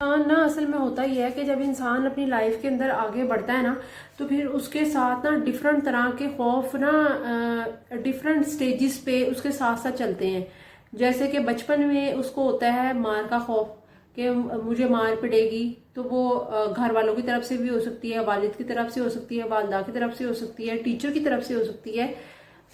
نا اصل میں ہوتا یہ ہے کہ جب انسان اپنی لائف کے اندر آگے بڑھتا ہے نا تو پھر اس کے ساتھ نا ڈفرنٹ طرح کے خوف نا ڈفرنٹ سٹیجز پہ اس کے ساتھ ساتھ چلتے ہیں. جیسے کہ بچپن میں اس کو ہوتا ہے مار کا خوف کہ مجھے مار پڑے گی، تو وہ گھر والوں کی طرف سے بھی ہو سکتی ہے، والد کی طرف سے ہو سکتی ہے، والدہ کی طرف سے ہو سکتی ہے، ٹیچر کی طرف سے ہو سکتی ہے،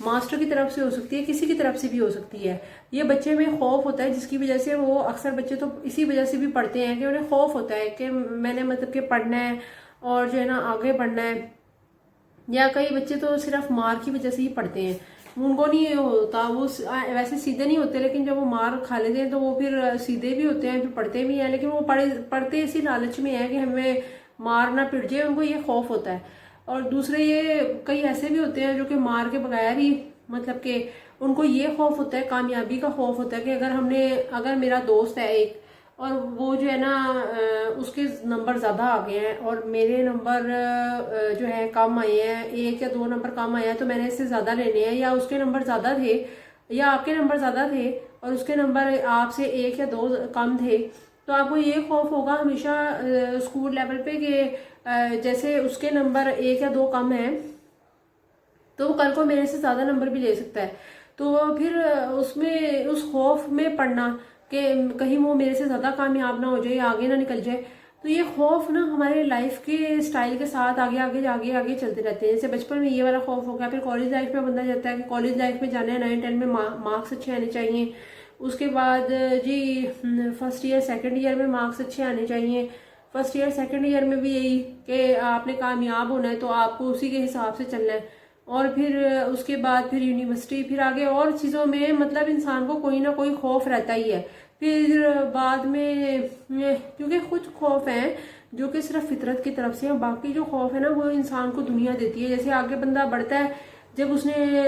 ماسٹر کی طرف سے ہو سکتی ہے، کسی کی طرف سے بھی ہو سکتی ہے. یہ بچے میں خوف ہوتا ہے جس کی وجہ سے وہ اکثر بچے تو اسی وجہ سے بھی پڑھتے ہیں کہ انہیں خوف ہوتا ہے کہ میں نے مطلب کہ پڑھنا ہے اور جو ہے نا آگے بڑھنا ہے. یا کئی بچے تو صرف مار کی وجہ سے ہی پڑھتے ہیں، ان کو نہیں ہوتا، وہ ویسے سیدھے نہیں ہوتے لیکن جب وہ مار کھا لیتے ہیں تو وہ پھر سیدھے بھی ہوتے ہیں، پھر پڑھتے بھی ہیں، لیکن وہ پڑھتے اسی لالچ میں ہے کہ ہمیں مار نہ پڑ جائے، ان کو یہ خوف ہوتا ہے. اور دوسرے یہ کئی ایسے بھی ہوتے ہیں جو کہ مار کے بغیر ہی مطلب کہ ان کو یہ خوف ہوتا ہے، کامیابی کا خوف ہوتا ہے کہ اگر میرا دوست ہے ایک اور وہ جو ہے نا اس کے نمبر زیادہ آ گئے ہیں اور میرے نمبر جو ہے کم آئے ہیں، 1 یا 2 نمبر کم آئے ہیں، تو میں نے اس سے زیادہ لینے ہیں، یا اس کے نمبر زیادہ تھے یا آپ کے نمبر زیادہ تھے اور اس کے نمبر آپ سے 1 یا 2 کم تھے، تو آپ کو یہ خوف ہوگا ہمیشہ اسکول لیول پہ کہ جیسے اس کے نمبر 1 یا 2 کم ہیں تو وہ کل کو میرے سے زیادہ نمبر بھی لے سکتا ہے. تو پھر اس خوف میں پڑھنا کہ کہیں وہ میرے سے زیادہ کامیاب نہ ہو جائے یا آگے نہ نکل جائے. تو یہ خوف نا ہمارے لائف کے سٹائل کے ساتھ آگے آگے آگے آگے چلتے رہتے ہیں. جیسے بچپن میں یہ والا خوف ہو گیا، پھر کالج لائف میں بندہ جاتا ہے کہ کالج لائف میں جانا ہے 9 10 میں مارکس اچھے آنے چاہیے. اس کے بعد جی فرسٹ ایئر سیکنڈ ایئر میں مارکس اچھے آنے چاہیے. فرسٹ ایئر سیکنڈ ایئر میں بھی یہی کہ آپ نے کامیاب ہونا ہے تو آپ کو اسی کے حساب سے چلنا ہے. اور پھر اس کے بعد پھر یونیورسٹی، پھر آگے اور چیزوں میں مطلب انسان کو کوئی نہ کوئی خوف رہتا ہی ہے. پھر بعد میں کیونکہ کچھ خوف ہیں جو کہ صرف فطرت کی طرف سے ہیں، باقی جو خوف ہے نا وہ انسان کو دنیا دیتی ہے. جیسے آگے بندہ بڑھتا ہے، جب اس نے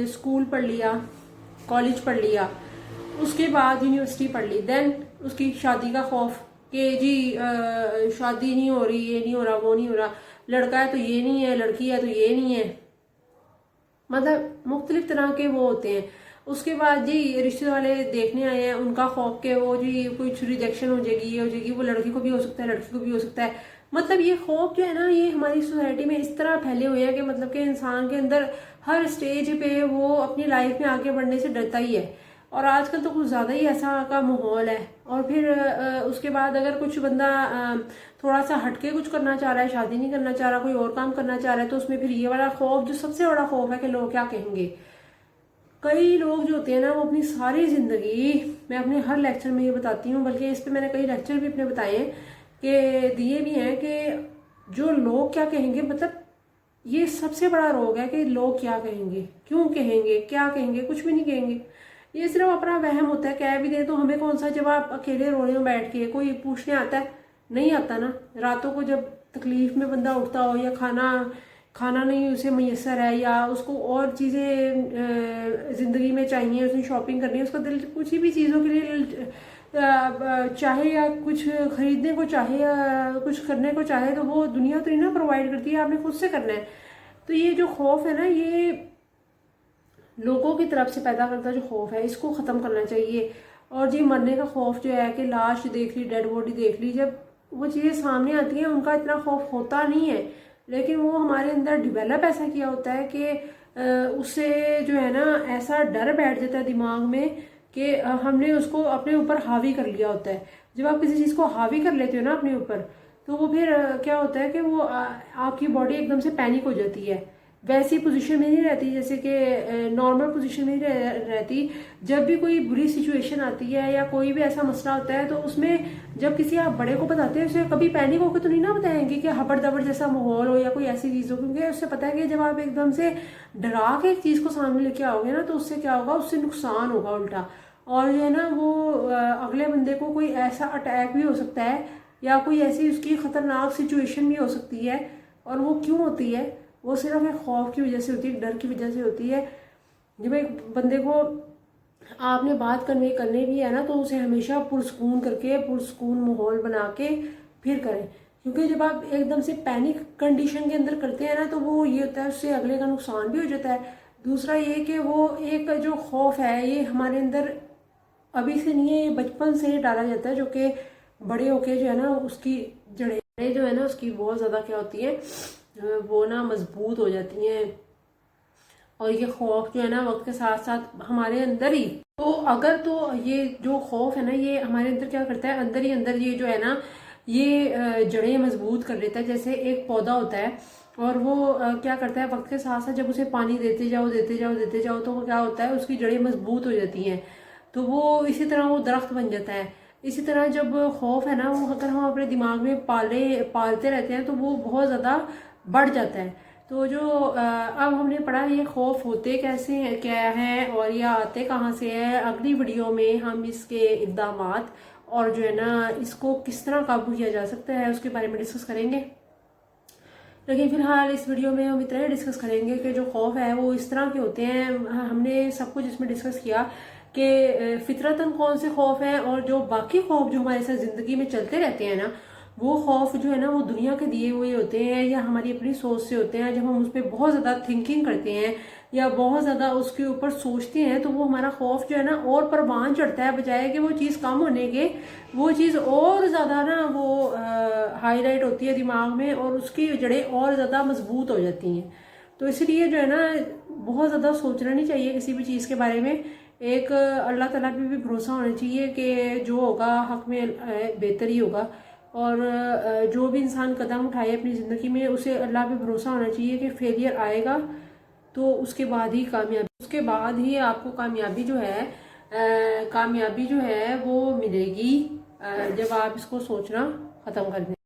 اسکول پڑھ لیا، کالج پڑھ لیا، اس کے بعد یونیورسٹی پڑھ لی، دین اس کی شادی کا خوف کہ جی شادی نہیں ہو رہی، یہ نہیں ہو رہا، وہ نہیں ہو رہا، لڑکا ہے تو یہ نہیں ہے، لڑکی ہے تو یہ نہیں ہے، مطلب مختلف طرح کے وہ ہوتے ہیں. اس کے بعد جی رشتے والے دیکھنے آئے ہیں، ان کا خوف کہ وہ جی کچھ ریجیکشن ہو جائے گی، یہ ہو جائے گی، وہ لڑکی کو بھی ہو سکتا ہے، لڑکی کو بھی ہو سکتا ہے. مطلب یہ خوف جو ہے نا یہ ہماری سوسائٹی میں اس طرح پھیلے ہوئے ہیں کہ مطلب کہ انسان کے اندر ہر سٹیج پہ وہ اپنی لائف میں آگے بڑھنے سے ڈرتا ہی ہے. اور آج کل تو کچھ زیادہ ہی ایسا کا ماحول ہے. اور پھر اس کے بعد اگر کچھ بندہ تھوڑا سا ہٹ کے کچھ کرنا چاہ رہا ہے، شادی نہیں کرنا چاہ رہا، کوئی اور کام کرنا چاہ رہا ہے، تو اس میں پھر یہ والا خوف جو سب سے بڑا خوف ہے کہ لوگ کیا کہیں گے. کئی لوگ جو ہوتے ہیں نا وہ اپنی ساری زندگی، میں اپنے ہر لیکچر میں یہ بتاتی ہوں، بلکہ اس پہ میں نے کئی لیکچر بھی اپنے بتائے ہیں کہ دیے بھی ہیں کہ جو لوگ کیا کہیں گے، مطلب یہ سب سے بڑا روگ ہے کہ لوگ کیا کہیں گے، کیوں کہیں گے، کیا کہیں گے، کچھ بھی نہیں کہیں گے. یہ صرف اپنا وہم ہوتا ہے. کہہ بھی دیں تو ہمیں کون سا، جب آپ اکیلے رو رہے ہو بیٹھ کے، کوئی پوچھنے آتا ہے؟ نہیں آتا نا. راتوں کو جب تکلیف میں بندہ اٹھتا ہو یا کھانا نہیں اسے میسر ہے یا اس کو اور چیزیں زندگی میں چاہیے، اس نے شاپنگ کرنی ہے، اس کا دل کچھ بھی چیزوں کے لیے چاہے یا کچھ خریدنے کو چاہے یا کچھ کرنے کو چاہے، تو وہ دنیا تو نہیں نا پرووائڈ کرتی ہے، آپ نے خود سے کرنا ہے. تو یہ جو خوف ہے نا یہ لوگوں کی طرف سے پیدا کرتا جو خوف ہے، اس کو ختم کرنا چاہیے. اور جی مرنے کا خوف جو ہے کہ لاش دیکھ لی، ڈیڈ باڈی دیکھ لی، جب وہ چیزیں سامنے آتی ہیں ان کا اتنا خوف ہوتا نہیں ہے، لیکن وہ ہمارے اندر ڈیولپ ایسا کیا ہوتا ہے کہ اس سے جو ہے نا ایسا ڈر بیٹھ جاتا ہے دماغ میں کہ ہم نے اس کو اپنے اوپر حاوی کر لیا ہوتا ہے. جب آپ کسی چیز کو حاوی کر لیتے ہو نا اپنے اوپر، تو وہ پھر کیا ہوتا ہے کہ وہ آپ کی باڈی ایک دم سے پینک ہو جاتی ہے، ویسی پوزیشن میں نہیں رہتی جیسے کہ نارمل پوزیشن میں نہیں رہتی. جب بھی کوئی بری سچویشن آتی ہے یا کوئی بھی ایسا مسئلہ ہوتا ہے تو اس میں جب کسی آپ بڑے کو بتاتے ہیں اسے کبھی پینک ہو کے تو نہیں نہ بتائیں گے کہ ہبڑ دبڑ جیسا ماحول ہو یا کوئی ایسی چیز ہو، کیونکہ اس سے پتہ ہے کہ جب آپ ایک دم سے ڈرا کے ایک چیز کو سامنے لے کے آؤ گے نا تو اس سے کیا ہوگا، اس سے نقصان ہوگا الٹا. اور جو ہے نا وہ اگلے بندے کو کوئی ایسا اٹیک بھی ہو سکتا ہے یا کوئی ایسی اس کی خطرناک سچویشن بھی ہو سکتی ہے. اور وہ کیوں ہوتی ہے؟ وہ صرف ایک خوف کی وجہ سے ہوتی ہے، ایک ڈر کی وجہ سے ہوتی ہے. جب ایک بندے کو آپ نے بات کرنے بھی ہے نا تو اسے ہمیشہ پرسکون کر کے، پرسکون ماحول بنا کے پھر کریں، کیونکہ جب آپ ایک دم سے پینک کنڈیشن کے اندر کرتے ہیں نا تو وہ یہ ہوتا ہے اس سے اگلے کا نقصان بھی ہو جاتا ہے. دوسرا یہ کہ وہ ایک جو خوف ہے یہ ہمارے اندر ابھی سے نہیں ہے، یہ بچپن سے ڈالا جاتا ہے، جو کہ بڑے ہو کے جو ہے نا اس کی جڑیں جو ہے نا اس کی بہت زیادہ کیا ہوتی ہیں، وہ نا مضبوط ہو جاتی ہیں. اور یہ خوف جو ہے نا وقت کے ساتھ ساتھ ہمارے اندر ہی، تو اگر تو یہ جو خوف ہے نا یہ ہمارے اندر کیا کرتا ہے، اندر ہی اندر یہ جو ہے نا یہ جڑیں مضبوط کر لیتا ہے. جیسے ایک پودا ہوتا ہے اور وہ کیا کرتا ہے وقت کے ساتھ ساتھ جب اسے پانی دیتے جاؤ تو وہ کیا ہوتا ہے، اس کی جڑیں مضبوط ہو جاتی ہیں. تو وہ اسی طرح وہ درخت بن جاتا ہے. اسی طرح جب خوف ہے نا وہ اگر ہم اپنے دماغ میں پالتے رہتے ہیں تو وہ بہت زیادہ بڑھ جاتا ہے. تو جو اب ہم نے پڑھا یہ خوف ہوتے کیسے ہیں، کیا ہے، اور یہ آتے کہاں سے ہے. اگلی ویڈیو میں ہم اس کے اقدامات اور جو ہے نا اس کو کس طرح قابو کیا جا سکتا ہے اس کے بارے میں ڈسکس کریں گے. لیکن فی الحال اس ویڈیو میں ہم اتنا ہی ڈسکس کریں گے کہ جو خوف ہے وہ اس طرح کے ہوتے ہیں. ہم نے سب کچھ اس میں ڈسکس کیا کہ فطرتاً کون سے خوف ہیں، اور جو باقی خوف جو ہمارے ساتھ زندگی میں چلتے رہتے ہیں نا وہ خوف جو ہے نا وہ دنیا کے دیے ہوئے ہوتے ہیں یا ہماری اپنی سوچ سے ہوتے ہیں. جب ہم اس پہ بہت زیادہ تھنکنگ کرتے ہیں یا بہت زیادہ اس کے اوپر سوچتے ہیں تو وہ ہمارا خوف جو ہے نا اور پروان چڑھتا ہے، بجائے کہ وہ چیز کم ہونے کے وہ چیز اور زیادہ نا وہ ہائی لائٹ ہوتی ہے دماغ میں اور اس کی جڑیں اور زیادہ مضبوط ہو جاتی ہیں. تو اس لیے جو ہے نا بہت زیادہ سوچنا نہیں چاہیے کسی بھی چیز کے بارے میں. ایک اللہ تعالیٰ پہ بھی بھروسہ ہونا چاہیے کہ جو ہوگا حق میں بہتر ہی ہوگا. اور جو بھی انسان قدم اٹھائے اپنی زندگی میں اسے اللہ پہ بھروسہ ہونا چاہیے کہ فیلئر آئے گا تو اس کے بعد ہی آپ کو کامیابی جو ہے وہ ملے گی جب آپ اس کو سوچنا ختم کر دیں.